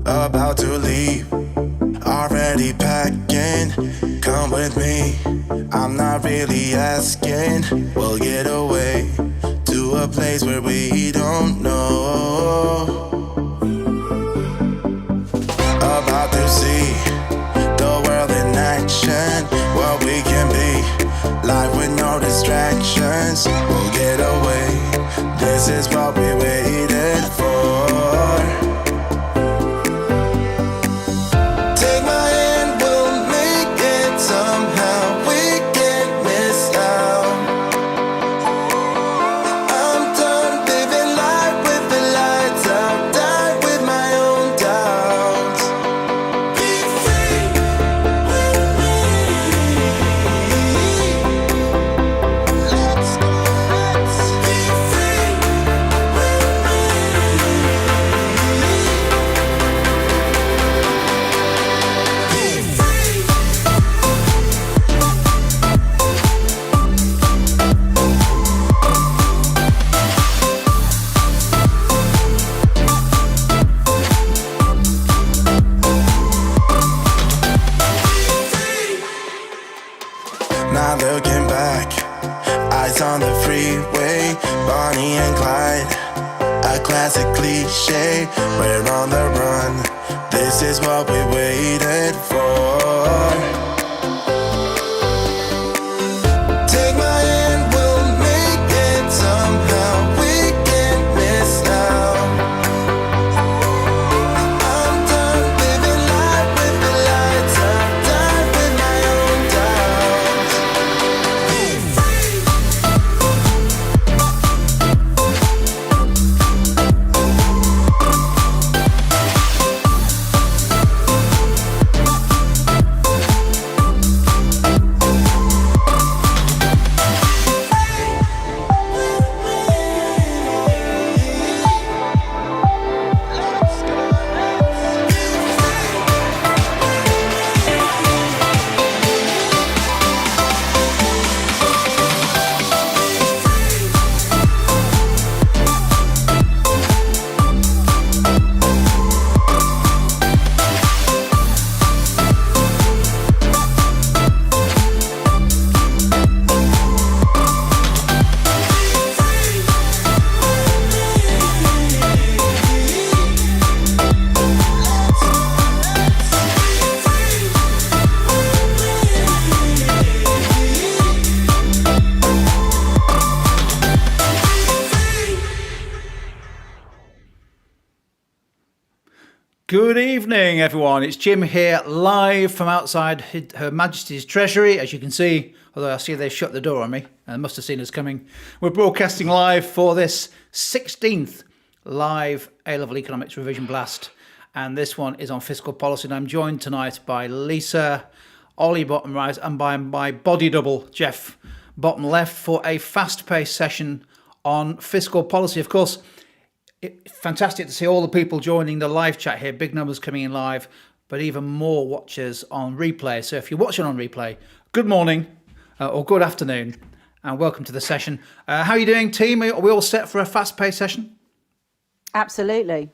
about to leave, already packing. Come with me, I'm not really asking. We'll get away to a place where we don't know. About to see the world in action, what we can be, life with no distractions. We'll get away, this is what we waited for. Take my hand, we'll make it somehow. We can't miss out. I'm done living life with the lights out, die with my own doubts. Be free with me. Let's be free with Not looking back, eyes on the freeway, Bonnie and Clyde, a classic cliche. We're on the run, this is what we waited for. Take my hand, we'll make it somehow. We can't miss out. I'm done living life with the lights out, die with my own doubts. Be free. Good evening, everyone. It's Jim here, live from outside Her Majesty's Treasury. As you can see, although I see they shut the door on me, and must have seen us coming. We're broadcasting live for this 16th live A-Level Economics Revision Blast, and this one is on fiscal policy. And I'm joined tonight by Lisa, Ollie bottom right, and by my body double, Jeff, bottom left, for a fast-paced session on fiscal policy. Of course, fantastic to see all the people joining the live chat here. Big numbers coming in live, but even more watchers on replay. So if you're watching on replay, good morning or good afternoon, and welcome to the session. How are you doing, team? Are we all set for a fast-paced session? Absolutely.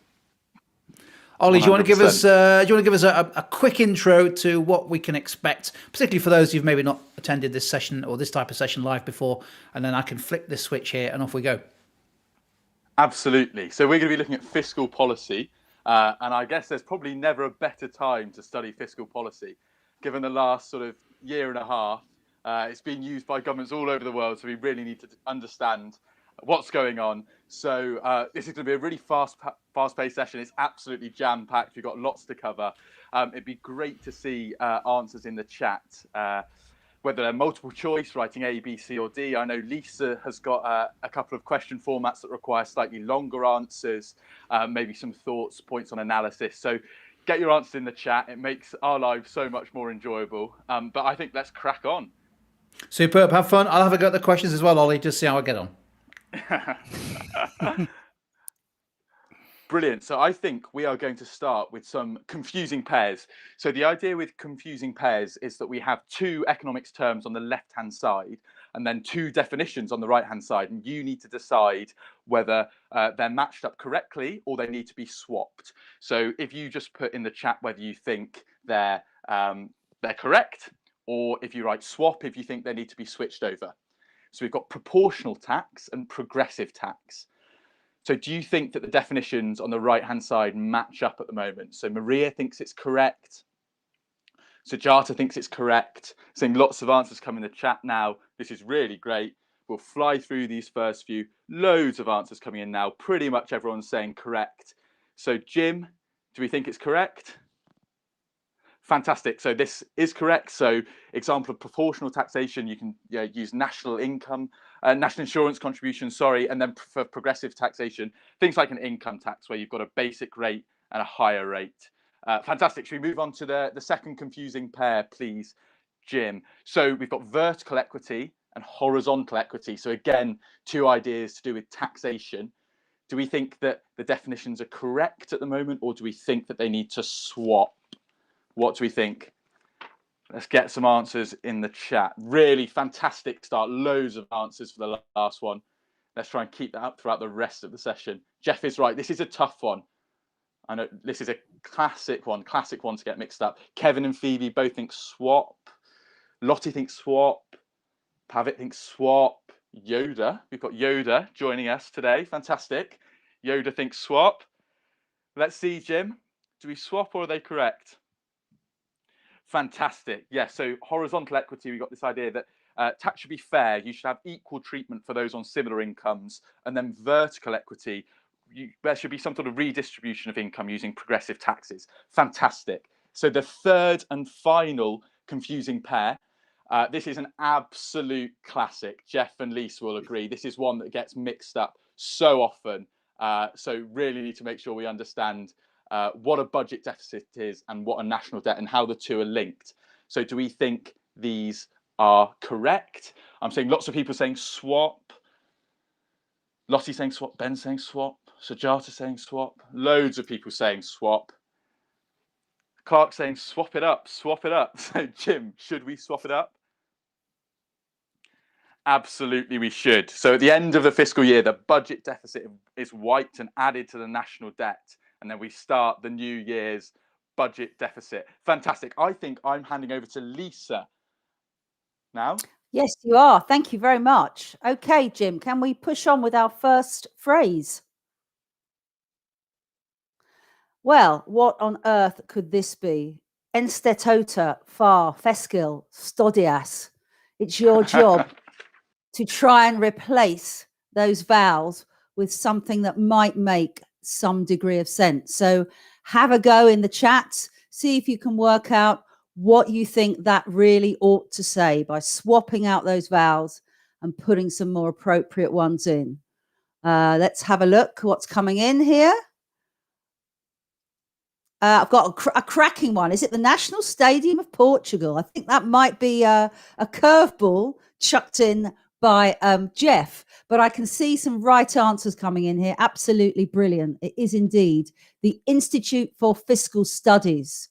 Ollie, do you want to give us a quick intro to what we can expect, particularly for those who've maybe not attended this session or this type of session live before, and then I can flick this switch here and off we go. Absolutely. So we're going to be looking at fiscal policy, and I guess there's probably never a better time to study fiscal policy, given the last sort of year and a half. It's been used by governments all over the world, so we really need to understand what's going on. So this is going to be a really fast-paced session. It's absolutely jam-packed. We've got lots to cover. It'd be great to see answers in the chat, whether they're multiple choice, writing A, B, C, or D. I know Lisa has got a couple of question formats that require slightly longer answers, maybe some thoughts, points on analysis. So get your answers in the chat. It makes our lives so much more enjoyable. But I think let's crack on. Superb. Have fun. I'll have a go at the questions as well, Ollie, just see how I get on. Brilliant. So I think we are going to start with some confusing pairs. So the idea with confusing pairs is that we have two economics terms on the left-hand side, and then 2 definitions on the right-hand side, and you need to decide whether they're matched up correctly or they need to be swapped. So if you just put in the chat whether you think they're correct, or if you write swap if you think they need to be switched over. So we've got proportional tax and progressive tax. So do you think that the definitions on the right-hand side match up at the moment? So Maria thinks it's correct. Sujata thinks it's correct. Seeing lots of answers come in the chat now. This is really great. We'll fly through these first few. Loads of answers coming in now. Pretty much everyone's saying correct. So Jim, do we think it's correct? Fantastic. So this is correct. So example of proportional taxation, you can use national income, national insurance contribution, and then for progressive taxation, things like an income tax where you've got a basic rate and a higher rate. Fantastic. Should we move on to the second confusing pair, please, Jim? So we've got vertical equity and horizontal equity. So again, 2 ideas to do with taxation. Do we think that the definitions are correct at the moment, or do we think that they need to swap? What do we think? Let's get some answers in the chat. Really fantastic start. Loads of answers for the last one. Let's try and keep that up throughout the rest of the session. Jeff is right. This is a tough one. I know this is a classic one to get mixed up. Kevin and Phoebe both think swap. Lottie thinks swap. Pavit thinks swap. Yoda, we've got Yoda joining us today. Fantastic. Yoda thinks swap. Let's see, Jim. Do we swap or are they correct? Fantastic. Yeah, so horizontal equity, we got this idea that tax should be fair. You should have equal treatment for those on similar incomes. And then vertical equity, there should be some sort of redistribution of income using progressive taxes. Fantastic. So the third and final confusing pair, this is an absolute classic. Jeff and Lisa will agree. This is one that gets mixed up so often. So really need to make sure we understand what a budget deficit is and what a national debt and how the 2 are linked. So do we think these are correct? I'm seeing lots of people saying swap. Lottie saying swap. Ben saying swap. Sujata saying swap. Loads of people saying swap. Clark saying swap it up. Swap it up. So Jim, should we swap it up? Absolutely we should. So at the end of the fiscal year, the budget deficit is wiped and added to the national debt. And then we start the new year's budget deficit. Fantastic. I think I'm handing over to Lisa now. Yes, you are. Thank you very much. Okay, Jim, can we push on with our first phrase? Well, what on earth could this be? Enstetota, far, Fiscal, stodias. It's your job to try and replace those vowels with something that might make some degree of sense. So have a go in the chat, see if you can work out what you think that really ought to say by swapping out those vowels and putting some more appropriate ones in. Let's have a look what's coming in here. I've got a cracking one. Is it the National Stadium of Portugal? I think that might be a curveball chucked in by Jeff, but I can see some right answers coming in here. Absolutely brilliant. It is indeed the Institute for Fiscal Studies.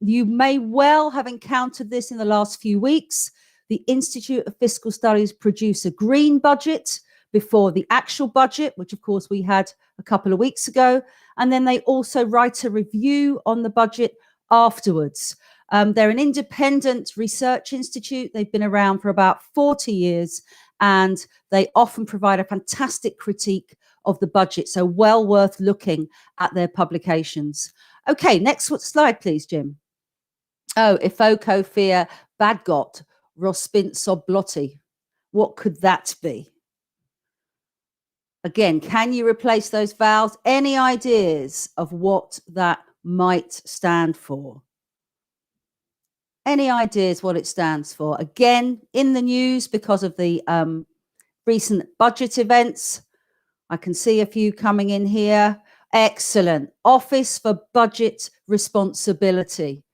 You may well have encountered this in the last few weeks. The Institute of Fiscal Studies produce a green budget before the actual budget, which of course we had a couple of weeks ago. And then they also write a review on the budget afterwards. They're an independent research institute. They've been around for about 40 years, and they often provide a fantastic critique of the budget. So well worth looking at their publications. Okay, next slide, please, Jim. Oh, Ifoko Fia Badgot Rospint Soblotti. What could that be? Again, can you replace those vowels? Any ideas of what that might stand for? Any ideas what it stands for? Again, in the news because of the recent budget events. I can see a few coming in here. Excellent. Office for Budget Responsibility.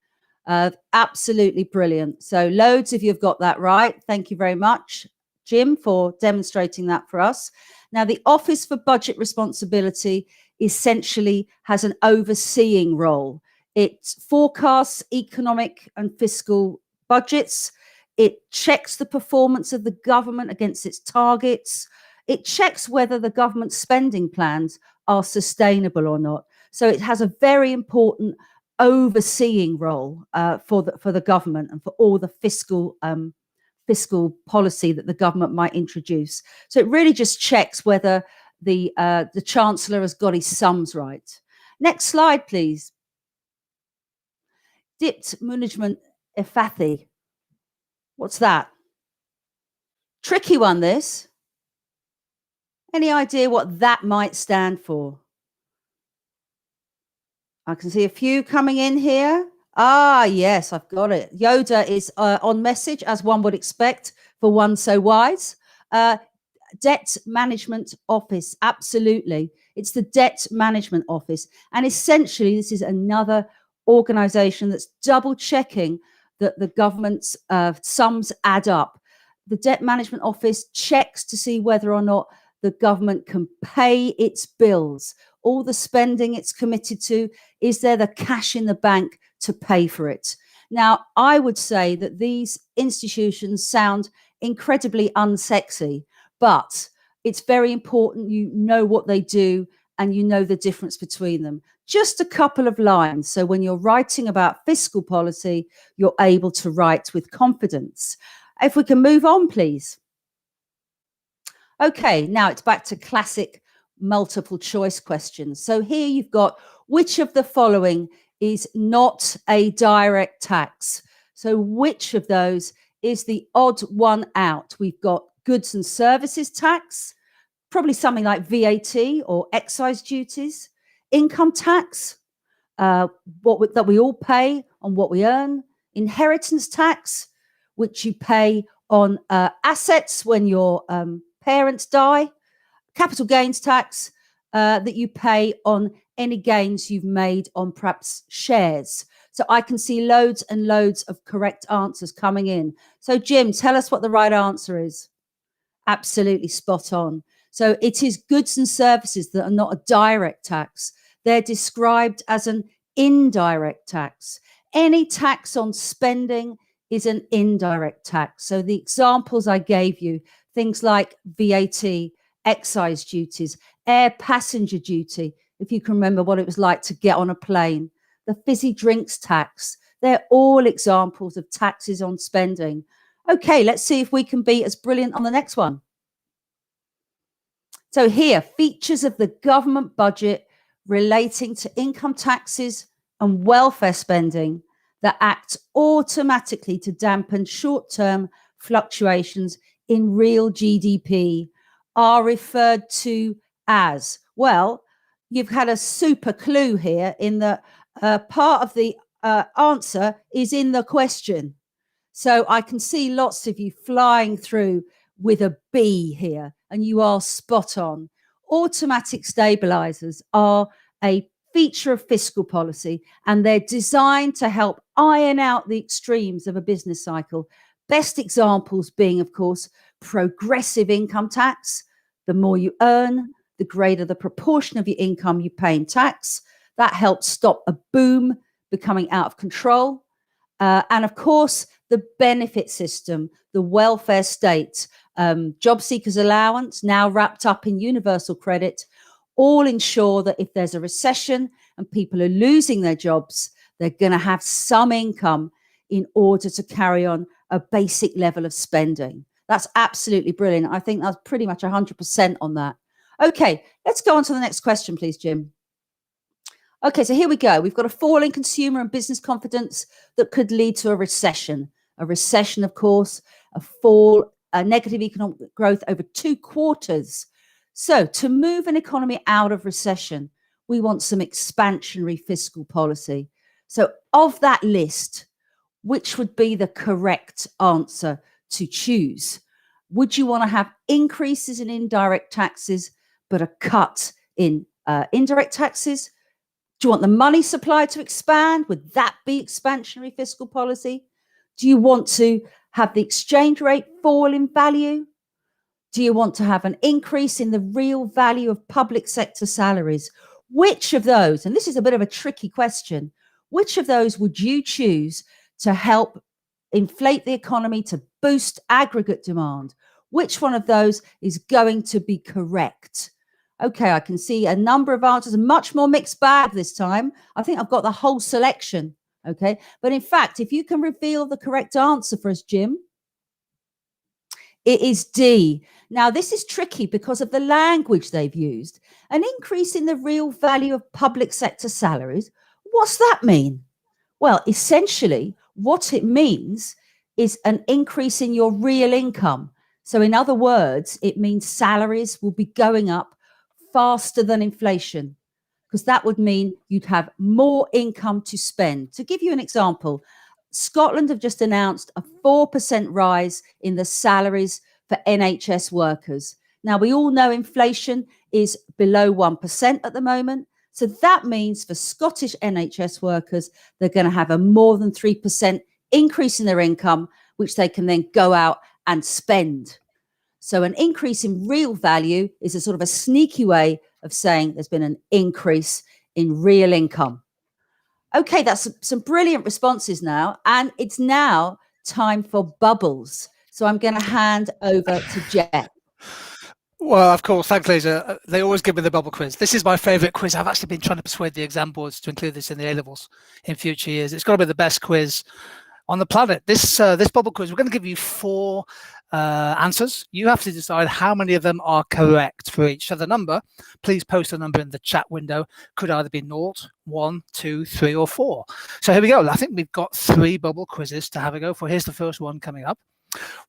Absolutely brilliant. So loads of you have got that right. Thank you very much, Jim, for demonstrating that for us. Now, the Office for Budget Responsibility essentially has an overseeing role. It forecasts economic and fiscal budgets. It checks the performance of the government against its targets. It checks whether the government spending plans are sustainable or not. So it has a very important overseeing role for the government and for all the fiscal policy that the government might introduce. So it really just checks whether the Chancellor has got his sums right. Next slide, please. Debt management effathi. What's that? Tricky one, this. Any idea what that might stand for? I can see a few coming in here. Ah, yes, I've got it. Yoda is on message, as one would expect for one so wise. Debt Management Office, absolutely. It's the Debt Management Office. And essentially, this is another organization that's double checking that the government's sums add up. The Debt Management Office checks to see whether or not the government can pay its bills. All the spending it's committed to, is there the cash in the bank to pay for it? Now, I would say that these institutions sound incredibly unsexy, but it's very important you know what they do and you know the difference between them. Just a couple of lines. So when you're writing about fiscal policy, you're able to write with confidence. If we can move on, please. Okay, now it's back to classic multiple choice questions. So here you've got, which of the following is not a direct tax? So which of those is the odd one out? We've got goods and services tax, probably something like VAT or excise duties, income tax, that we all pay on what we earn, inheritance tax, which you pay on assets when your parents die, capital gains tax that you pay on any gains you've made on perhaps shares. So I can see loads and loads of correct answers coming in. So Jim, tell us what the right answer is. Absolutely spot on. So it is goods and services that are not a direct tax. They're described as an indirect tax. Any tax on spending is an indirect tax. So the examples I gave you, things like VAT, excise duties, air passenger duty, if you can remember what it was like to get on a plane, the fizzy drinks tax, they're all examples of taxes on spending. Okay, let's see if we can be as brilliant on the next one. So here, features of the government budget relating to income taxes and welfare spending that act automatically to dampen short-term fluctuations in real GDP are referred to as, well, you've had a super clue here in that part of the answer is in the question. So I can see lots of you flying through with a B here, and you are spot on. Automatic stabilizers are a feature of fiscal policy, and they're designed to help iron out the extremes of a business cycle. Best examples being, of course, progressive income tax. The more you earn, the greater the proportion of your income you pay in tax. That helps stop a boom becoming out of control. And of course, the benefit system, the welfare state, job seekers allowance, now wrapped up in universal credit, all ensure that if there's a recession and people are losing their jobs, they're going to have some income in order to carry on a basic level of spending. That's absolutely brilliant. I think that's pretty much 100% on that. Okay, let's go on to the next question, please, Jim. Okay, so here we go. We've got a fall in consumer and business confidence that could lead to a recession. A recession, of course, a negative economic growth over 2 quarters. So to move an economy out of recession, we want some expansionary fiscal policy. So of that list, which would be the correct answer to choose? Would you want to have increases in indirect taxes, but a cut in indirect taxes? Do you want the money supply to expand? Would that be expansionary fiscal policy? Do you want to have the exchange rate fall in value? Do you want to have an increase in the real value of public sector salaries? Which of those, and this is a bit of a tricky question, which of those would you choose to help inflate the economy to boost aggregate demand. Which one of those is going to be correct? Okay, I can see a number of answers, a much more mixed bag this time. I think I've got the whole selection. Okay, but in fact, if you can reveal the correct answer for us, Jim, it is D. Now, this is tricky because of the language they've used. An increase in the real value of public sector salaries. What's that mean? Well, essentially, what it means is an increase in your real income. So in other words, it means salaries will be going up faster than inflation, because that would mean you'd have more income to spend. To give you an example, Scotland have just announced a 4% rise in the salaries for NHS workers. Now, we all know inflation is below 1% at the moment. So that means for Scottish NHS workers, they're going to have a more than 3% increase in their income, which they can then go out and spend. So an increase in real value is a sort of a sneaky way of saying there's been an increase in real income. Okay, that's some brilliant responses now. And it's now time for bubbles. So I'm going to hand over to Jeff. Well, of course, thanks, Lisa. They always give me the bubble quiz. This is my favourite quiz. I've actually been trying to persuade the exam boards to include this in the A-levels in future years. It's got to be the best quiz on the planet. This bubble quiz, we're going to give you 4 answers. You have to decide how many of them are correct for each. So the number, please post a number in the chat window, could either be 0, 1, 2, 3, or 4. So here we go. I think we've got 3 bubble quizzes to have a go for. Here's the first one coming up.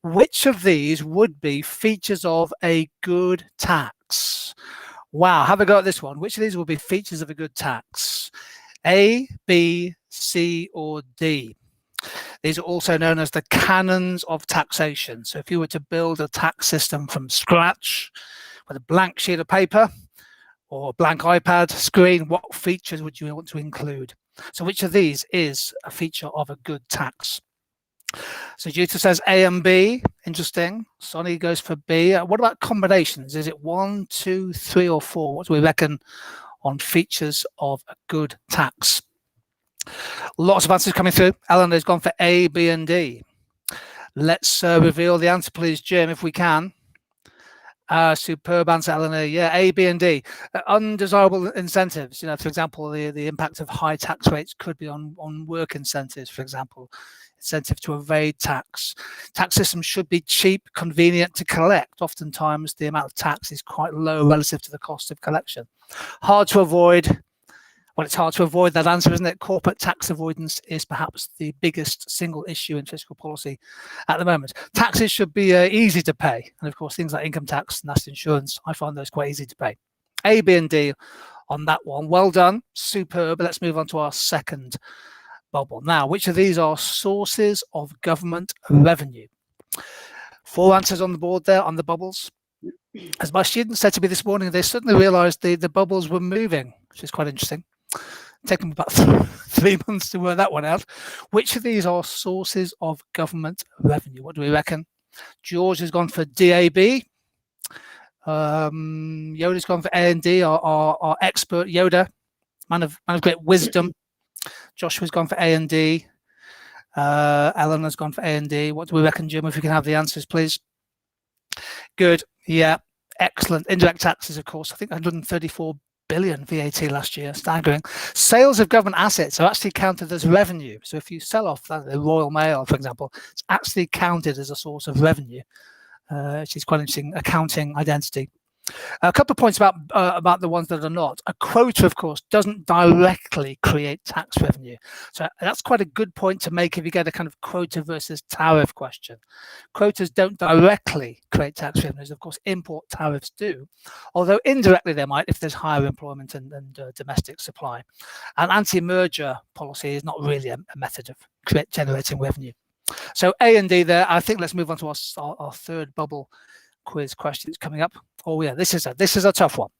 Which of these would be features of a good tax? Wow, have a go at this one. Which of these will be features of a good tax? A, B, C, or D? These are also known as the canons of taxation. So if you were to build a tax system from scratch with a blank sheet of paper or a blank iPad screen, what features would you want to include? So which of these is a feature of a good tax? So Jutta says A and B. Interesting. Sonny goes for B. What about combinations? Is it 1, 2, 3, or 4? What do we reckon on features of a good tax? Lots of answers coming through. Eleanor has gone for A, B, and D. Let's reveal the answer, please, Jim, if we can. Superb answer, Eleanor. Yeah, A, B, and D. Undesirable incentives. You know, for example, the impact of high tax rates could be on work incentives, for example. Incentive to evade tax. Tax systems should be cheap, convenient to collect. Oftentimes, the amount of tax is quite low relative to the cost of collection. Hard to avoid. Well, it's hard to avoid that answer, isn't it? Corporate tax avoidance is perhaps the biggest single issue in fiscal policy at the moment. Taxes should be easy to pay. And of course, things like income tax, national insurance, I find those quite easy to pay. A, B, and D on that one. Well done. Superb. Let's move on to our second bubble. Now, which of these are sources of government revenue? 4 answers on the board there on the bubbles. As my students said to me this morning, they suddenly realized the bubbles were moving, which is quite interesting. Taken about 3 months to work that one out. Which of these are sources of government revenue? What do we reckon? George has gone for DAB. Yoda's gone for A and D, our expert Yoda, man of great wisdom. Joshua's gone for A and D. Eleanor's gone for A and D. What do we reckon, Jim? If we can have the answers, please. Good. Yeah. Excellent. Indirect taxes, of course. I think 134 billion VAT last year. Staggering. Sales of government assets are actually counted as revenue. So if you sell off the Royal Mail, for example, it's actually counted as a source of revenue, which is quite interesting accounting identity. A couple of points about the ones that are not. A quota, of course, doesn't directly create tax revenue. So that's quite a good point to make if you get a kind of quota versus tariff question. Quotas don't directly create tax revenues. Of course, import tariffs do, although indirectly they might if there's higher employment and domestic supply. And anti-merger policy is not really a method of generating revenue. So A and D there. I think let's move on to our third bubble quiz questions coming up. Oh yeah, this is a tough one.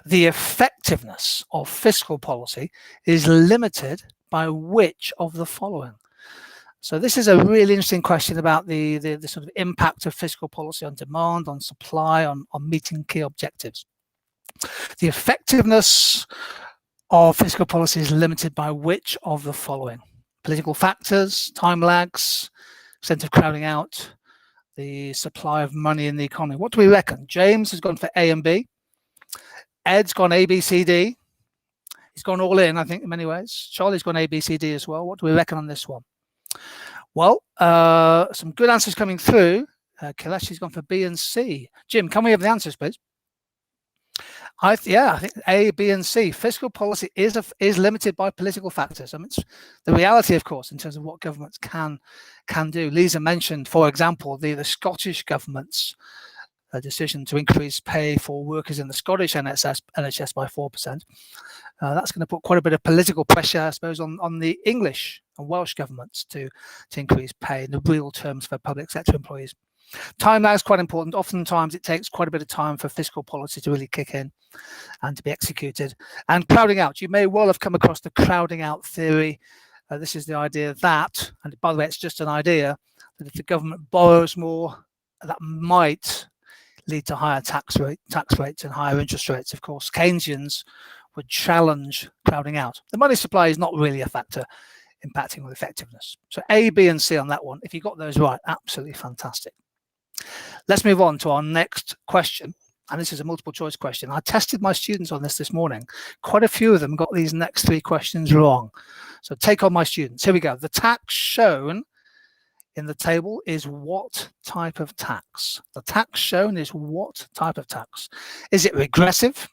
The effectiveness of fiscal policy is limited by which of the following? So this is a really interesting question about the sort of impact of fiscal policy on demand, on supply, on meeting key objectives. The effectiveness of fiscal policy is limited by which of the following? Political factors, time lags, extent of crowding out, the supply of money in the economy. What do we reckon? James has gone for A and B. Ed's gone A, B, C, D. He's gone all in, I think, in many ways. Charlie's gone A, B, C, D as well. What do we reckon on this one? Well, some good answers coming through. Kaleshi's gone for B and C. Jim, can we have the answers, please? I think A, B, and C. Fiscal policy is limited by political factors. I mean, it's the reality, of course, in terms of what governments can do. Lisa mentioned, for example, the Scottish government's decision to increase pay for workers in the Scottish NHS by 4%. That's going to put quite a bit of political pressure, I suppose, on the English and Welsh governments to increase pay in the real terms for public sector employees. Time lag is quite important. Oftentimes, it takes quite a bit of time for fiscal policy to really kick in and to be executed. And crowding out, you may well have come across the crowding out theory. This is the idea that, and by the way, it's just an idea, that if the government borrows more, that might lead to higher tax rates and higher interest rates. Of course, Keynesians would challenge crowding out. The money supply is not really a factor impacting on effectiveness. So A, B, and C on that one. If you got those right, absolutely fantastic. Let's move on to our next question. And this is a multiple choice question. I tested my students on this morning. Quite a few of them got these next three questions wrong. So take on my students. Here we go. The tax shown in the table is what type of tax? The tax shown is what type of tax? Is it regressive,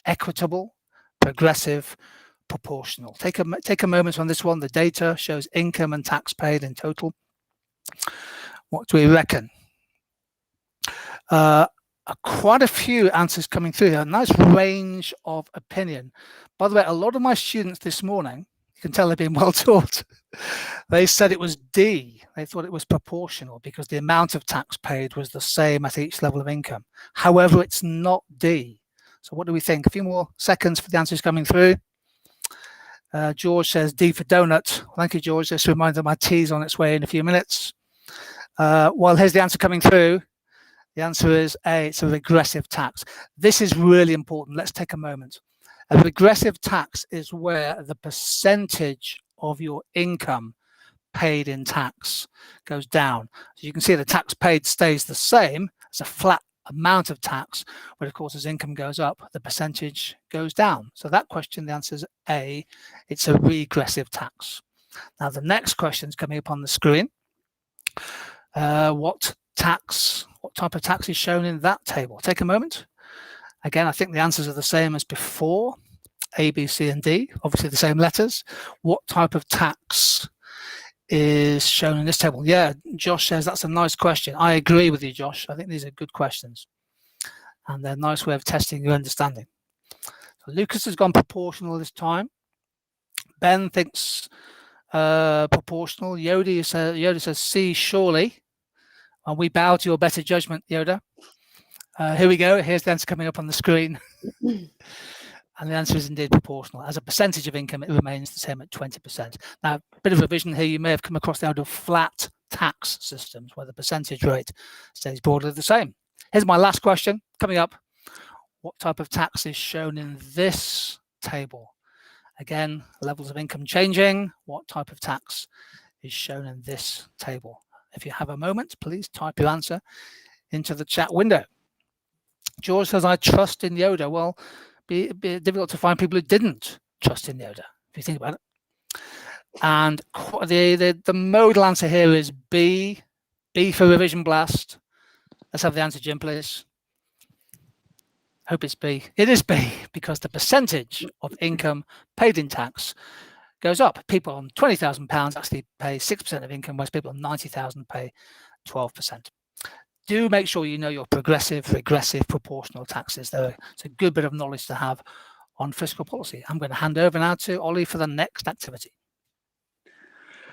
equitable, progressive, proportional? Take a moment on this one. The data shows income and tax paid in total. What do we reckon? Quite a few answers coming through here. A nice range of opinion. By the way, a lot of my students this morning, you can tell they've been well taught. They said it was D. They thought it was proportional because the amount of tax paid was the same at each level of income. However, it's not D. So what do we think? A few more seconds for the answers coming through. George says D for donut. Thank you, George. Just a reminder my tea's on its way in a few minutes. Well, here's the answer coming through. The answer is A, it's a regressive tax. This is really important. Let's take a moment. A regressive tax is where the percentage of your income paid in tax goes down. So you can see the tax paid stays the same as a flat amount of tax, but of course as income goes up, the percentage goes down. So that question, the answer is A, it's a regressive tax. Now the next question is coming up on the screen. What type of tax is shown in that table? Take a moment. Again, I think the answers are the same as before. A, B, C, and D, obviously the same letters. What type of tax is shown in this table? Yeah, Josh says that's a nice question. I agree with you, Josh. I think these are good questions. And they're a nice way of testing your understanding. So Lucas has gone proportional this time. Ben thinks proportional. Yoda says C, surely. And we bow to your better judgment, Yoda. Here we go. Here's the answer coming up on the screen. And the answer is indeed proportional. As a percentage of income, it remains the same at 20%. Now, a bit of revision here. You may have come across the idea of flat tax systems where the percentage rate stays broadly the same. Here's my last question coming up. What type of tax is shown in this table? Again, levels of income changing. What type of tax is shown in this table? If you have a moment, please type your answer into the chat window. George says, I trust in Yoda. Well, be difficult to find people who didn't trust in Yoda, if you think about it. And the modal answer here is B. B for revision blast. Let's have the answer, Jim, please. Hope it's B. It is B, because the percentage of income paid in tax goes up. People on £20,000 actually pay 6% of income, whereas people on 90,000 pay 12%. Do make sure you know your progressive, regressive, proportional taxes. It's a good bit of knowledge to have on fiscal policy. I'm going to hand over now to Ollie for the next activity.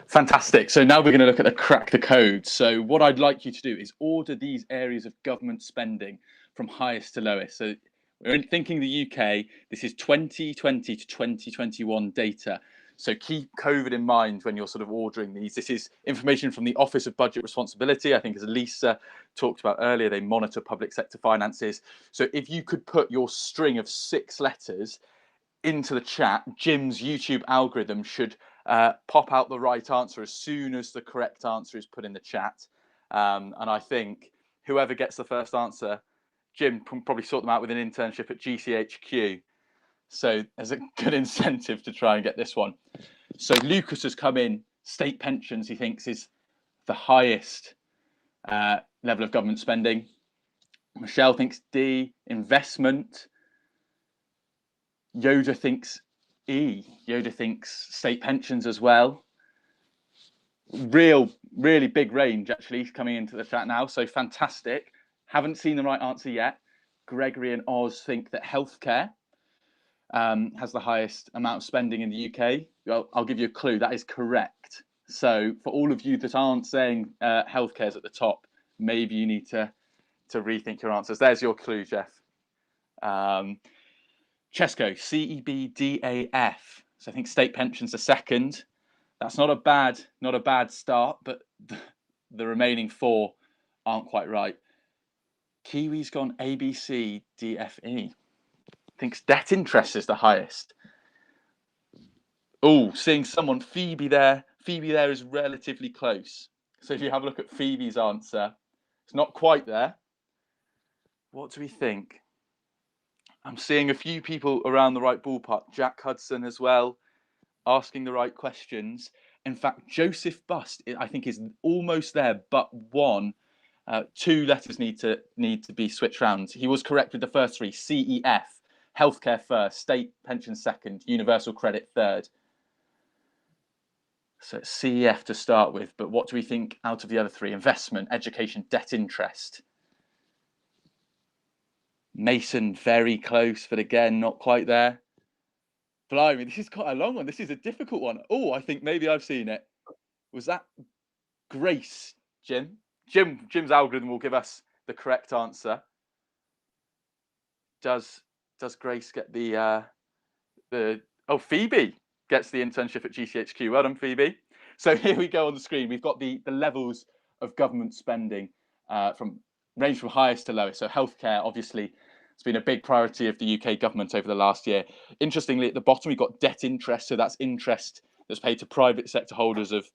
Fantastic. So now we're going to look at the crack the code. So what I'd like you to do is order these areas of government spending from highest to lowest. So we're thinking the UK, this is 2020 to 2021 data. So keep COVID in mind when you're sort of ordering these. This is information from the Office of Budget Responsibility. I think as Lisa talked about earlier, they monitor public sector finances. So if you could put your string of 6 letters into the chat, Jim's YouTube algorithm should pop out the right answer as soon as the correct answer is put in the chat. And I think whoever gets the first answer, Jim can probably sort them out with an internship at GCHQ. So there's a good incentive to try and get this one. So Lucas has come in. State pensions, he thinks, is the highest level of government spending. Michelle thinks D, investment. Yoda thinks E. Yoda thinks state pensions as well. Really big range, actually, coming into the chat now. So fantastic. Haven't seen the right answer yet. Gregory and Oz think that healthcare has the highest amount of spending in the UK. Well, I'll give you a clue. That is correct. So for all of you that aren't saying healthcare is at the top, maybe you need to rethink your answers. There's your clue, Jeff. Chesco, CEBDAF. So I think state pensions are second. That's not a bad start, but the remaining four aren't quite right. Kiwi's gone ABCDFE. Thinks debt interest is the highest. Oh, seeing someone, Phoebe there. Phoebe there is relatively close. So if you have a look at Phoebe's answer, it's not quite there. What do we think? I'm seeing a few people around the right ballpark. Jack Hudson as well, asking the right questions. In fact, Joseph Bust, I think, is almost there, but one. Two letters need to be switched around. He was correct with the first three. CEF, healthcare first, state pension second, universal credit third. So it's CEF to start with, but what do we think out of the other three? Investment, education, debt interest. Mason, very close, but again, not quite there. Blimey, this is quite a long one. This is a difficult one. Oh, I think maybe I've seen it. Was that Grace, Jim? Jim's algorithm will give us the correct answer. Does Grace get the Phoebe gets the internship at GCHQ. Well done, Phoebe. So here we go on the screen. We've got the levels of government spending range from highest to lowest. So healthcare, obviously, it's been a big priority of the UK government over the last year. Interestingly, at the bottom, we've got debt interest. So that's interest that's paid to private sector holders of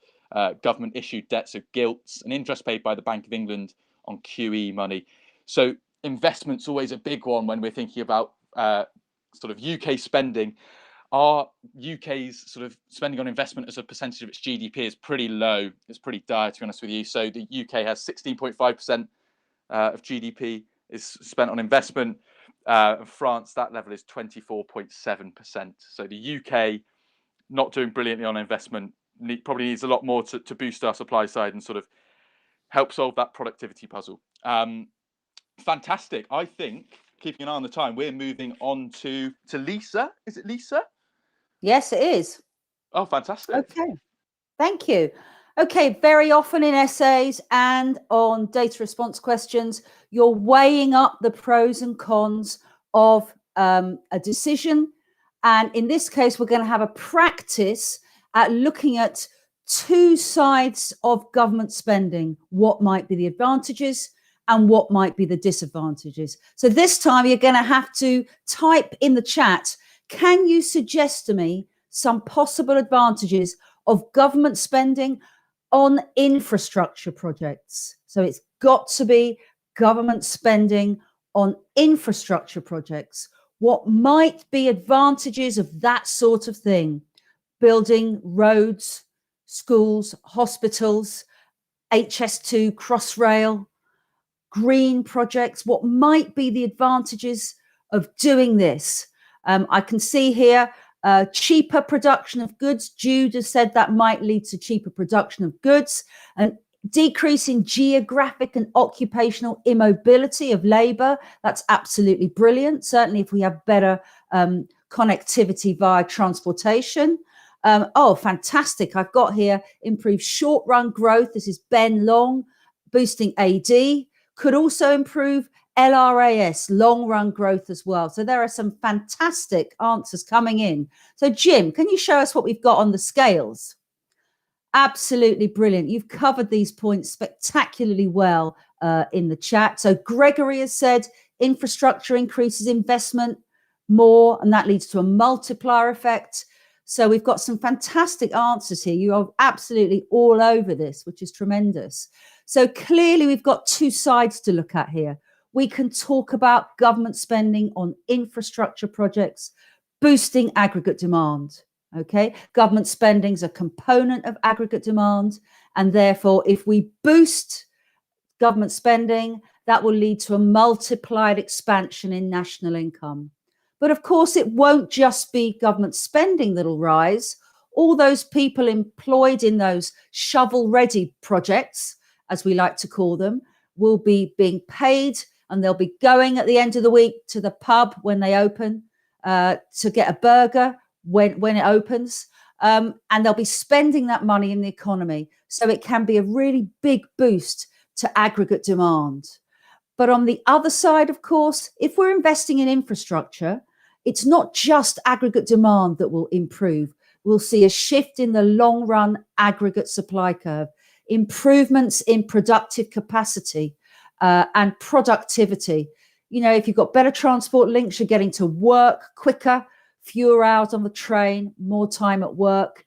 government issued debt, so gilts, and interest paid by the Bank of England on QE money. So investment's always a big one when we're thinking about sort of UK spending. Our UK's sort of spending on investment as a percentage of its GDP is pretty low. It's pretty dire, to be honest with you. So the UK has 16.5% of GDP is spent on investment. France, that level is 24.7%. So the UK not doing brilliantly on investment, probably needs a lot more to boost our supply side and sort of help solve that productivity puzzle. Fantastic. I think, keeping an eye on the time, we're moving on to Lisa. Is it Lisa? Yes, it is. Oh, fantastic. Okay. Thank you. Okay, very often in essays and on data response questions, you're weighing up the pros and cons of a decision. And in this case, we're going to have a practice at looking at two sides of government spending. What might be the advantages and what might be the disadvantages. So this time you're going to have to type in the chat, can you suggest to me some possible advantages of government spending on infrastructure projects? So it's got to be government spending on infrastructure projects. What might be advantages of that sort of thing? Building roads, schools, hospitals, HS2, Crossrail, green projects. What might be the advantages of doing this? I can see here cheaper production of goods. Jude has said that might lead to cheaper production of goods, and decrease in geographic and occupational immobility of labour. That's absolutely brilliant. Certainly if we have better connectivity via transportation. Oh, fantastic. I've got here improved short run growth. This is Ben Long, boosting AD. Could also improve LRAS, long run growth as well. So there are some fantastic answers coming in. So Jim, can you show us what we've got on the scales? Absolutely brilliant. You've covered these points spectacularly well in the chat. So Gregory has said infrastructure increases investment more, and that leads to a multiplier effect. So we've got some fantastic answers here. You are absolutely all over this, which is tremendous. So clearly we've got two sides to look at here. We can talk about government spending on infrastructure projects, boosting aggregate demand. Okay, government spending is a component of aggregate demand, and therefore if we boost government spending, that will lead to a multiplied expansion in national income. But of course, it won't just be government spending that'll rise. All those people employed in those shovel-ready projects, as we like to call them, will be being paid, and they'll be going at the end of the week to the pub when they open to get a burger when it opens. And they'll be spending that money in the economy. So it can be a really big boost to aggregate demand. But on the other side, of course, if we're investing in infrastructure, it's not just aggregate demand that will improve. We'll see a shift in the long run aggregate supply curve, improvements in productive capacity and productivity. You know, if you've got better transport links, you're getting to work quicker, fewer hours on the train, more time at work.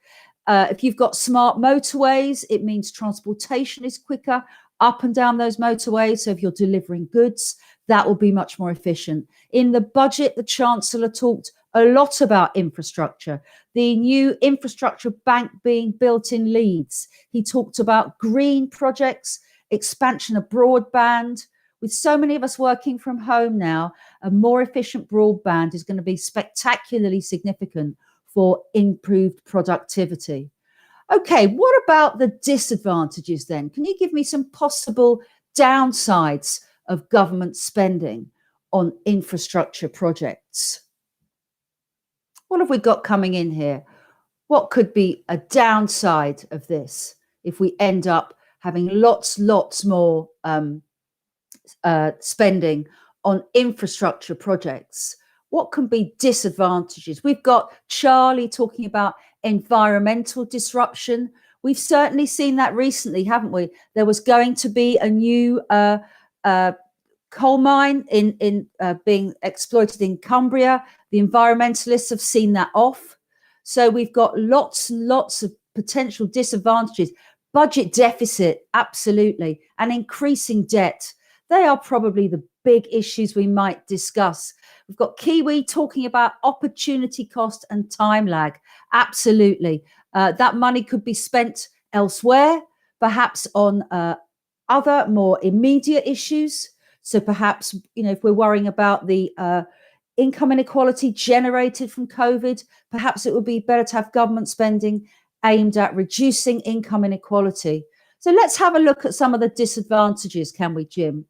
If you've got smart motorways, it means transportation is quicker up and down those motorways. So if you're delivering goods, that will be much more efficient. In the budget, the Chancellor talked a lot about infrastructure, the new infrastructure bank being built in Leeds. He talked about green projects, expansion of broadband. With so many of us working from home now, a more efficient broadband is going to be spectacularly significant for improved productivity. Okay, what about the disadvantages then? Can you give me some possible downsides of government spending on infrastructure projects? What have we got coming in here? What could be a downside of this if we end up having lots more spending on infrastructure projects? What can be disadvantages? We've got Charlie talking about environmental disruption. We've certainly seen that recently, haven't we? There was going to be a new coal mine being exploited in Cumbria. The environmentalists have seen that off. So we've got lots and lots of potential disadvantages. Budget deficit, absolutely, and increasing debt. They are probably the big issues we might discuss. We've got Kiwi talking about opportunity cost and time lag. Absolutely. That money could be spent elsewhere, perhaps on other more immediate issues. So perhaps, you know, if we're worrying about the income inequality generated from COVID, perhaps it would be better to have government spending aimed at reducing income inequality. So let's have a look at some of the disadvantages, can we, Jim?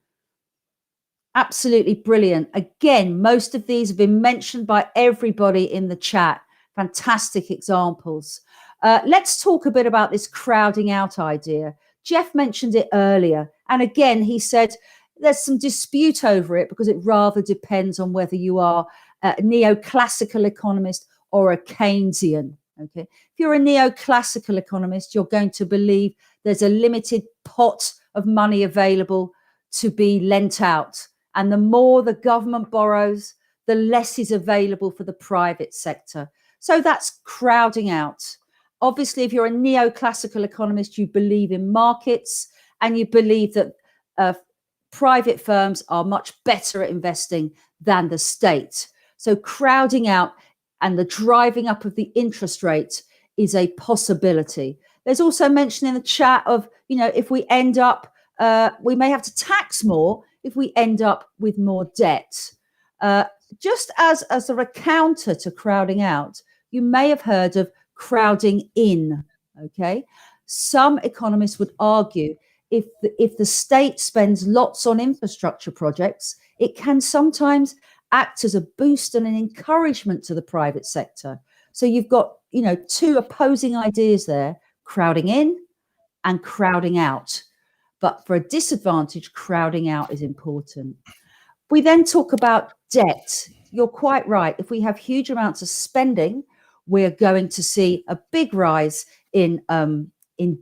Absolutely brilliant. Again, most of these have been mentioned by everybody in the chat. Fantastic examples. Let's talk a bit about this crowding out idea. Jeff mentioned it earlier. And again, he said there's some dispute over it because it rather depends on whether you are a neoclassical economist or a Keynesian. Okay. If you're a neoclassical economist, you're going to believe there's a limited pot of money available to be lent out. And the more the government borrows, the less is available for the private sector. So that's crowding out. Obviously, if you're a neoclassical economist, you believe in markets and you believe that private firms are much better at investing than the state. So crowding out and the driving up of the interest rate is a possibility. There's also mention in the chat of, you know, if we end up, we may have to tax more if we end up with more debt. Just as a counter to crowding out, you may have heard of crowding in, okay? Some economists would argue if the state spends lots on infrastructure projects, it can sometimes act as a boost and an encouragement to the private sector. So you've got, you know, two opposing ideas there, crowding in and crowding out. But for a disadvantage, crowding out is important. We then talk about debt. You're quite right. If we have huge amounts of spending, we're going to see a big rise in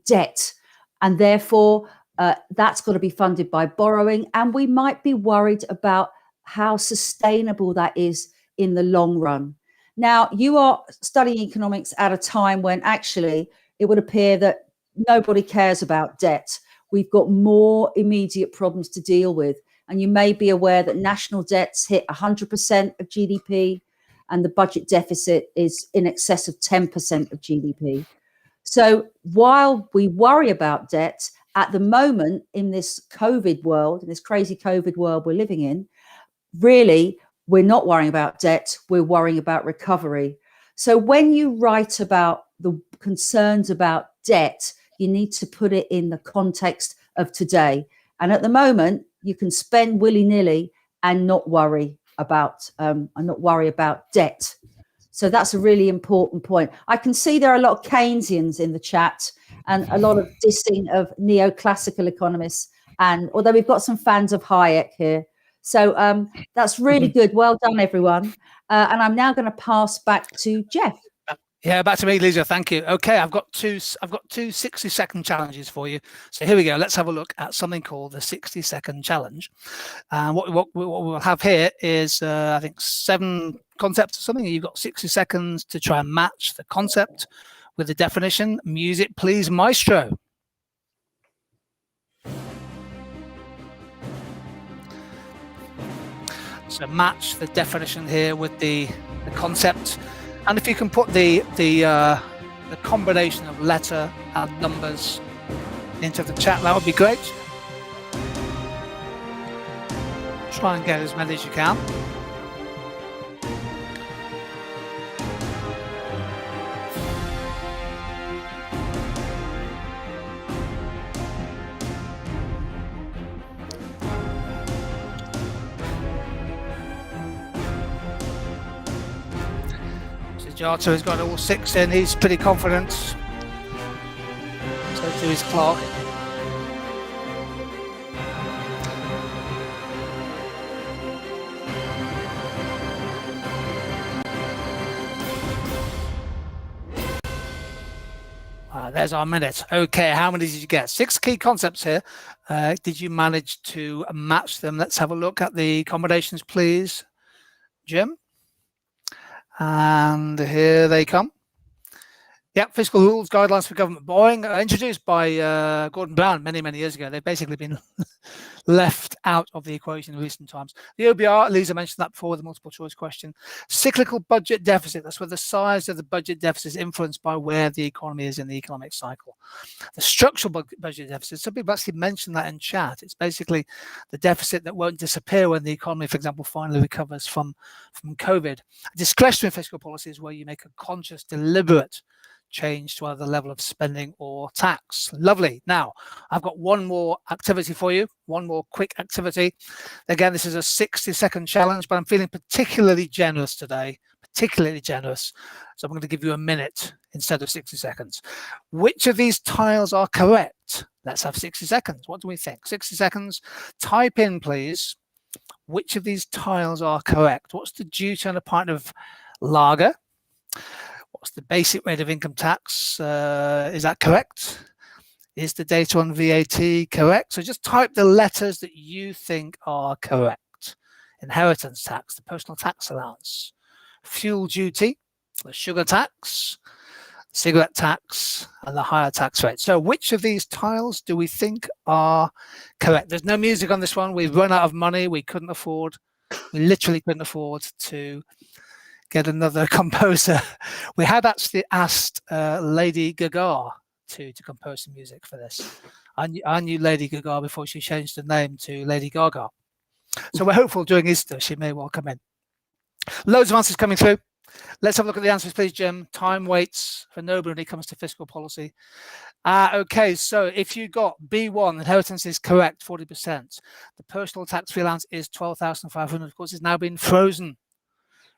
debt. And therefore, that's got to be funded by borrowing. And we might be worried about how sustainable that is in the long run. Now, you are studying economics at a time when actually it would appear that nobody cares about debt. We've got more immediate problems to deal with. And you may be aware that national debts hit 100% of GDP and the budget deficit is in excess of 10% of GDP. So while we worry about debt at the moment in this COVID world, in this crazy COVID world we're living in, really, we're not worrying about debt, we're worrying about recovery. So when you write about the concerns about debt, you need to put it in the context of today. And at the moment, you can spend willy-nilly and not worry about debt. So that's a really important point. I can see there are a lot of Keynesians in the chat and a lot of dissing of neoclassical economists. And although we've got some fans of Hayek here, so that's really good. Well done, everyone. And I'm now going to pass back to Jeff. Yeah, back to me, Lisa. Thank you. Okay, I've got two 60-second challenges for you. So here we go. Let's have a look at something called the 60-second challenge. And what we'll have here is, I think, 7 concepts or something. You've got 60 seconds to try and match the concept with the definition. Music, please, maestro. So match the definition here with the concept. And if you can put the combination of letter and numbers into the chat, that would be great. Try and get as many as you can. Jata has got all 6 in. He's pretty confident. So to his clock. There's our minute. Okay, how many did you get? 6 key concepts here. Did you manage to match them? Let's have a look at the combinations, please, Jim. And here they come. Yeah, fiscal rules, guidelines for government borrowing, introduced by Gordon Brown many, many years ago. They've basically been left out of the equation in recent times. The OBR, Lisa mentioned that before, the multiple choice question. Cyclical budget deficit, that's where the size of the budget deficit is influenced by where the economy is in the economic cycle. The structural budget deficit, some people actually mentioned that in chat. It's basically the deficit that won't disappear when the economy, for example, finally recovers from COVID. Discretionary fiscal policy is where you make a conscious, deliberate change to either the level of spending or tax. Lovely. Now, I've got one more activity for you, one more quick activity. Again, this is a 60-second challenge, but I'm feeling particularly generous today, particularly generous. So I'm going to give you a minute instead of 60 seconds. Which of these tiles are correct? Let's have 60 seconds. What do we think? 60 seconds. Type in, please, which of these tiles are correct. What's the duty on a pint of lager? What's the basic rate of income tax? Is that correct? Is the data on VAT correct? So just type the letters that you think are correct. Inheritance tax, the personal tax allowance, fuel duty, the sugar tax, cigarette tax, and the higher tax rate. So which of these tiles do we think are correct? There's no music on this one. We've run out of money. We literally couldn't afford to get another composer. We had actually asked Lady Gaga to compose some music for this. I knew Lady Gaga before she changed the name to Lady Gaga. So we're hopeful during Easter she may well come in. Loads of answers coming through. Let's have a look at the answers, please, Jim. Time waits for nobody when it comes to fiscal policy. Okay, so if you got B1, inheritance is correct, 40%. The personal tax-free allowance is 12,500. Of course, it's now been frozen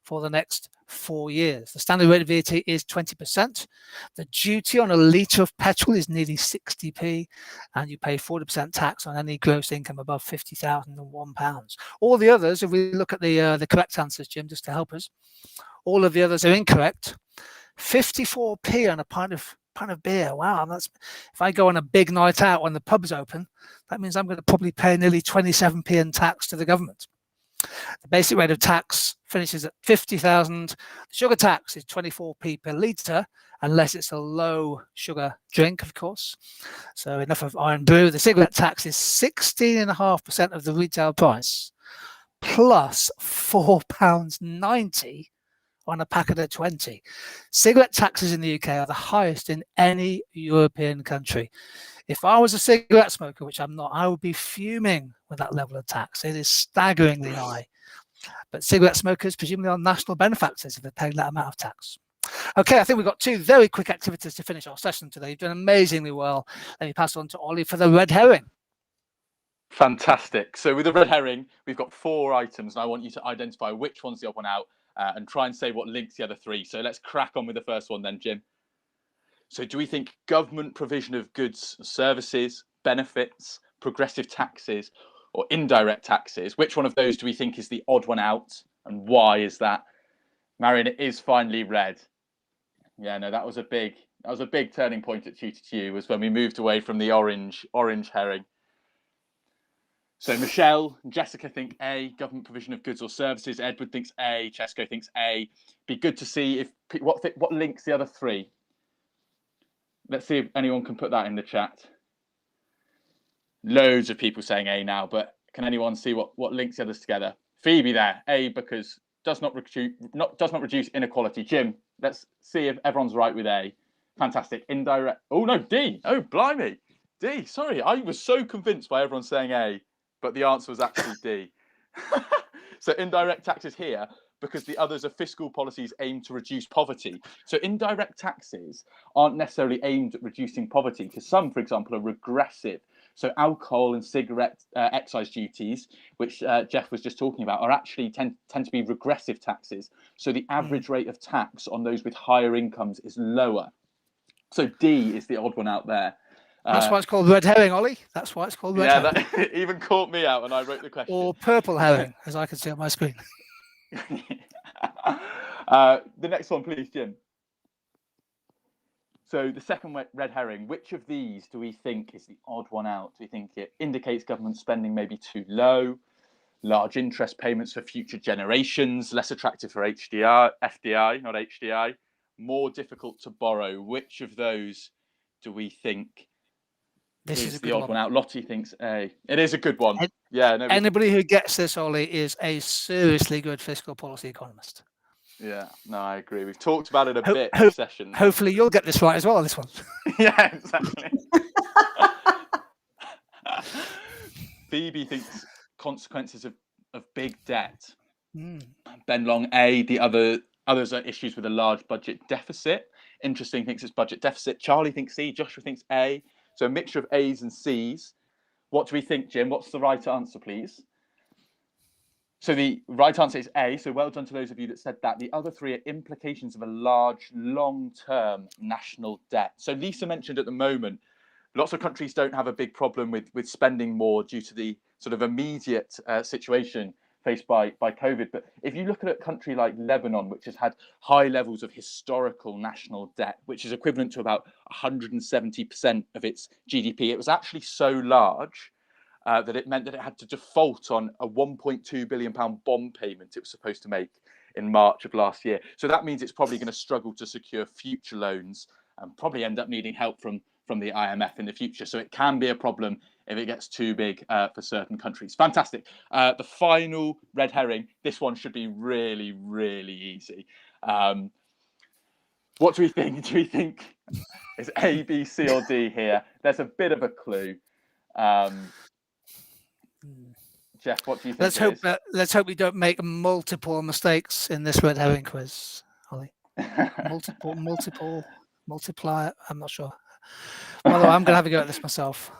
for the next 4 years. The standard rate of VAT is 20%. The duty on a litre of petrol is nearly 60p, and you pay 40% tax on any gross income above £50,001. All the others, if we look at the correct answers, Jim, just to help us, all of the others are incorrect. 54p on a pint of beer. Wow, that's, if I go on a big night out when the pub's open, that means I'm going to probably pay nearly 27p in tax to the government. The basic rate of tax finishes at 50,000. The sugar tax is 24p per litre, unless it's a low sugar drink, of course. So enough of iron brew. The cigarette tax is 16.5% of the retail price, plus £4.90 on a packet of 20. Cigarette taxes in the UK are the highest in any European country. If I was a cigarette smoker, which I'm not, I would be fuming with that level of tax. It is staggeringly high. But cigarette smokers presumably are national benefactors if they're paying that amount of tax. Okay, I think we've got 2 very quick activities to finish our session today. You've done amazingly well. Let me pass on to Ollie for the red herring. Fantastic. So with the red herring, we've got 4 items, and I want you to identify which one's the odd one out and try and say what links the other 3. So let's crack on with the first one then, Jim. So do we think government provision of goods, services, benefits, progressive taxes, or indirect taxes? Which one of those do we think is the odd one out, and why is that? Marion, it is finally red. Yeah, no, that was a big turning point at Tutor to You, was when we moved away from the orange herring. So Michelle and Jessica think A, government provision of goods or services. Edward thinks A. Chesko thinks A. Be good to see if what links the other 3. Let's see if anyone can put that in the chat. Loads of people saying A now, but can anyone see what links the others together? Phoebe there, A, because does not reduce inequality. Jim, let's see if everyone's right with A. Fantastic. Indirect. Oh no, D. Oh blimey, D. Sorry, I was so convinced by everyone saying A, but the answer was actually D. So indirect taxes here, because the others are fiscal policies aimed to reduce poverty. So indirect taxes aren't necessarily aimed at reducing poverty, because some, for example, are regressive. So alcohol and cigarette excise duties, which Jeff was just talking about, are actually tend to be regressive taxes. So the average rate of tax on those with higher incomes is lower. So D is the odd one out there. That's why it's called red herring, Ollie. That's why it's called red herring. Yeah, that even caught me out when I wrote the question. Or purple herring, as I can see on my screen. The next one, please, Jim. So the second red herring, which of these do we think is the odd one out? Do we think it indicates government spending may be too low, large interest payments for future generations, less attractive for FDI, not HDI, more difficult to borrow? Which of those do we think is the odd one out? Lottie thinks A. It is a good one. Anybody who gets this, Ollie, is a seriously good fiscal policy economist. Yeah, no, I agree. We've talked about it a bit in session. Hopefully you'll get this right as well on this one. Yeah, exactly. Phoebe thinks consequences of big debt. Ben Long, A. The others are issues with a large budget deficit. Interesting thinks it's budget deficit. Charlie thinks C. Joshua thinks A. So a mixture of A's and C's. What do we think, Jim? What's the right answer, please? So the right answer is A. So well done to those of you that said that. The other 3 are implications of a large, long-term national debt. So Lisa mentioned at the moment, lots of countries don't have a big problem with spending more due to the sort of immediate situation faced by COVID. But if you look at a country like Lebanon, which has had high levels of historical national debt, which is equivalent to about 170% of its GDP, it was actually so large that it meant that it had to default on a £1.2 billion bond payment it was supposed to make in March of last year. So that means it's probably going to struggle to secure future loans and probably end up needing help from the IMF in the future. So it can be a problem if it gets too big for certain countries. Fantastic. The final red herring, this one should be really, really easy. What do we think? Do we think it's A, B, C, or D here? There's a bit of a clue. Jeff, what do you think? Let's hope we don't make multiple mistakes in this red herring quiz, Ollie. Multiply. I'm not sure. Although I'm going to have a go at this myself.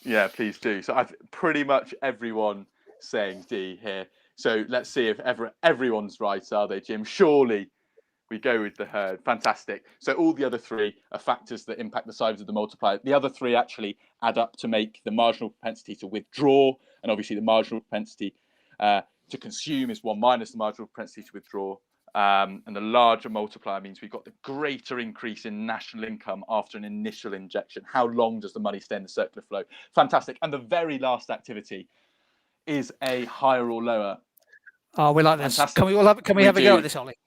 Yeah, please do. So I've pretty much everyone saying D here. So let's see if everyone's right, are they, Jim? Surely we go with the herd. Fantastic. So all the other 3 are factors that impact the size of the multiplier. The other 3 actually add up to make the marginal propensity to withdraw. And obviously the marginal propensity to consume is 1 minus the marginal propensity to withdraw. And the larger multiplier means we've got the greater increase in national income after an initial injection. How long does the money stay in the circular flow? Fantastic. And the very last activity is a higher or lower. Oh, we like this. Fantastic. Can we all have? Can we have a go at this, Ollie?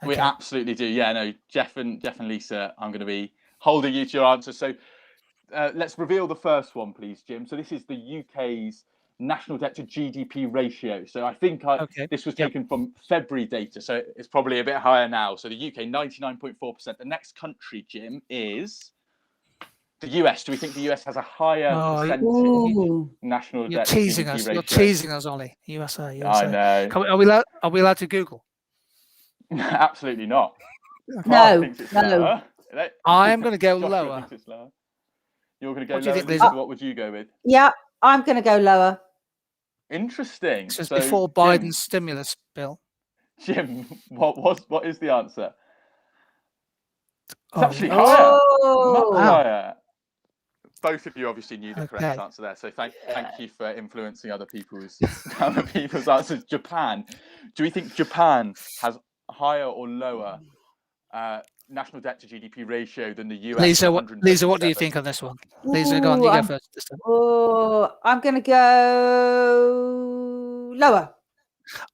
We Okay. absolutely do. Yeah, no, Jeff and Lisa, I'm going to be holding you to your answer. So let's reveal the first one, please, Jim. So this is the UK's national debt to GDP ratio. So I think this was taken from February data, so it's probably a bit higher now. So the UK, 99.4%. The next country, Jim, is the US. Do we think the US has a higher percentage national debt to GDP ratio? You're teasing us, Ollie. USA. I know. Are we allowed to Google? Absolutely not. No. I am going to go lower. You're going to go lower. Lisa, what would you go with? Yeah, I'm going to go lower. Interesting. This is before Biden's stimulus bill. Jim, what is the answer? It's actually higher. Much higher. Both of you obviously knew the correct answer there, so thank you for influencing other people's answers. Japan. Do we think Japan has higher or lower national debt to GDP ratio than the US? Lisa, what do you think on this one? Lisa, go on, you go first this time. I'm going to go lower.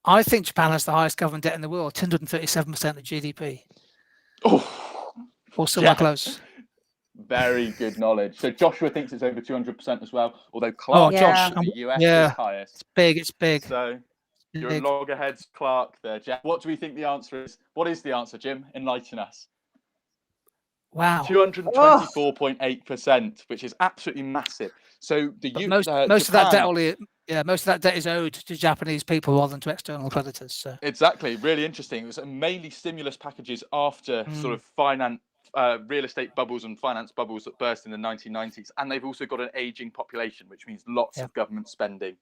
I think Japan has the highest government debt in the world, 237% of GDP. Or somewhere close. Very good knowledge. So Joshua thinks it's over 200% as well, although Clark the US is highest. It's big. So you're a loggerheads, Clark there, Jeff. What do we think the answer is? What is the answer, Jim? Enlighten us. Wow. 224.8%, which is absolutely massive. So most of that debt, Ollie, most of that debt is owed to Japanese people rather than to external creditors. So. Exactly, really interesting. It was mainly stimulus packages after sort of real estate bubbles and finance bubbles that burst in the 1990s, and they've also got an aging population, which means lots of government spending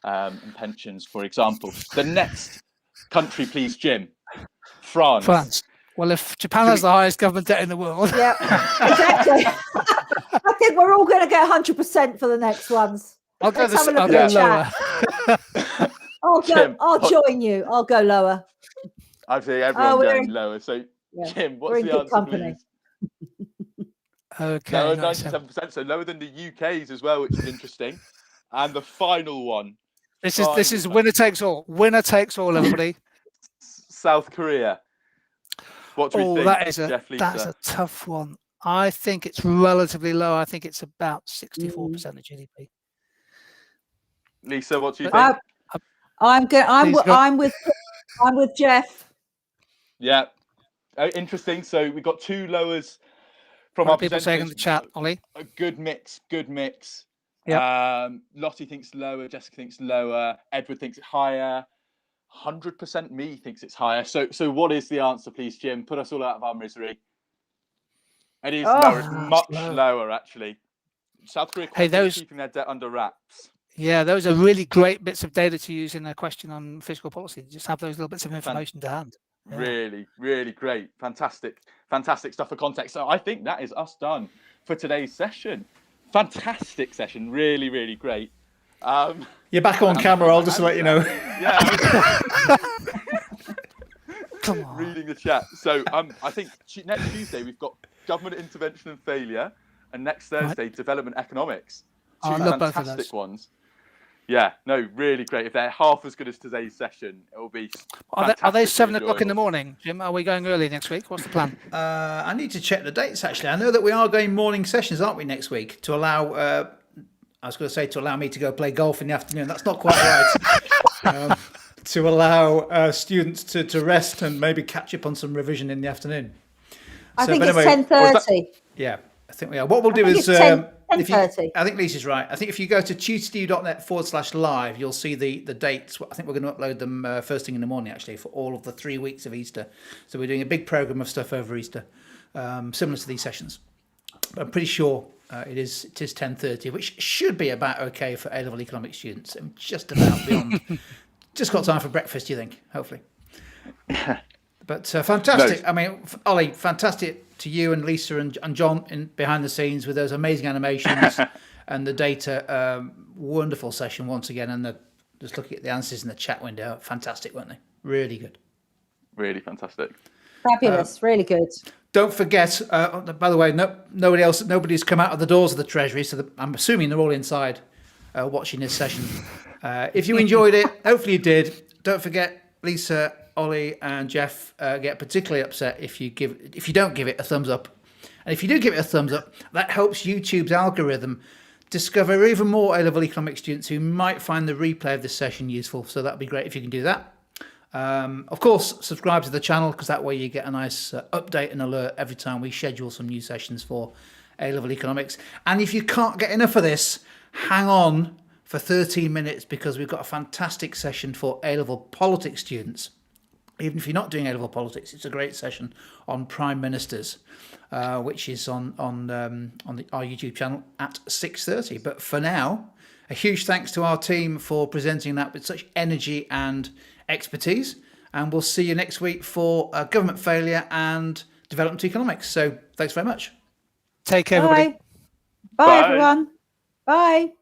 and pensions, for example. The next country, please, Jim. France. Well, if Japan has the highest government debt in the world. Yeah, exactly. I think we're all going to get 100% for the next ones. I'll go lower. I'll join you. I'll go lower. I see everyone going lower. So, Jim, what's the answer, please? Okay. Lower 97%, so lower than the UK's as well, which is interesting. And the final one. This is winner takes all. Winner takes all, everybody. South Korea. What do we think, that's a tough one. I think it's relatively low. I think it's about 64% of GDP. Lisa, what do you think? I'm with Jeff. Yeah. Interesting. So we've got two lowers from our people saying in the chat, Ollie. A good mix. Yeah. Lottie thinks lower, Jessica thinks lower, Edward thinks higher. 100% me thinks it's higher. So what is the answer, please, Jim? Put us all out of our misery. It is lower. It's much lower, actually. South Korea keeping their debt under wraps. Yeah, those are really great bits of data to use in a question on fiscal policy. Just have those little bits of information to hand. Yeah. Really, really great. Fantastic stuff for context. So I think that is us done for today's session. Fantastic session. Really, really great. You're back on camera, I'll just let you know. Yeah. Come on. Reading the chat. So I think next Tuesday we've got government intervention and failure, and next Thursday development economics. Two fantastic ones. Yeah, no, really great. If they're half as good as today's session, it will be. Are they 7 o'clock in the morning, Jim? Are we going early next week? What's the plan? I need to check the dates. Actually, I know that we are going morning sessions, aren't we, next week? To allow, I was going to say, to allow me to go play golf in the afternoon. That's not quite right. To allow students to rest and maybe catch up on some revision in the afternoon. I think it's 10:30. Yeah, I think we are. What we'll do is. 10:30. I think Lisa's right. I think if you go to tutorsteve.net/live, you'll see the dates. I think we're going to upload them first thing in the morning, actually, for all of the 3 weeks of Easter. So we're doing a big program of stuff over Easter, similar to these sessions. But I'm pretty sure it is 10:30, which should be about okay for A-level economics students. I'm just about beyond. Just got time for breakfast, you think? Hopefully. But fantastic. No. I mean, Ollie, fantastic to you and Lisa and John behind the scenes with those amazing animations and the data. Wonderful session once again. And just looking at the answers in the chat window, fantastic, weren't they? Really good. Really fantastic. Fabulous. Really good. Don't forget, by the way, nobody's come out of the doors of the Treasury, so I'm assuming they're all inside watching this session. If you enjoyed it, hopefully you did. don't forget, Lisa, Ollie, and Jeff get particularly upset if you don't give it a thumbs up. And if you do give it a thumbs up, that helps YouTube's algorithm discover even more A-level economics students who might find the replay of this session useful. So that'd be great if you can do that. Of course, subscribe to the channel, because that way you get a nice update and alert every time we schedule some new sessions for A-level economics. And if you can't get enough of this, hang on for 13 minutes, because we've got a fantastic session for A-level politics students. Even if you're not doing A-level politics, it's a great session on prime ministers, which is on our YouTube channel at 6:30. But for now, a huge thanks to our team for presenting that with such energy and expertise. And we'll see you next week for government failure and development economics. So thanks very much. Take care, everybody. Bye, Bye. everyone. Bye.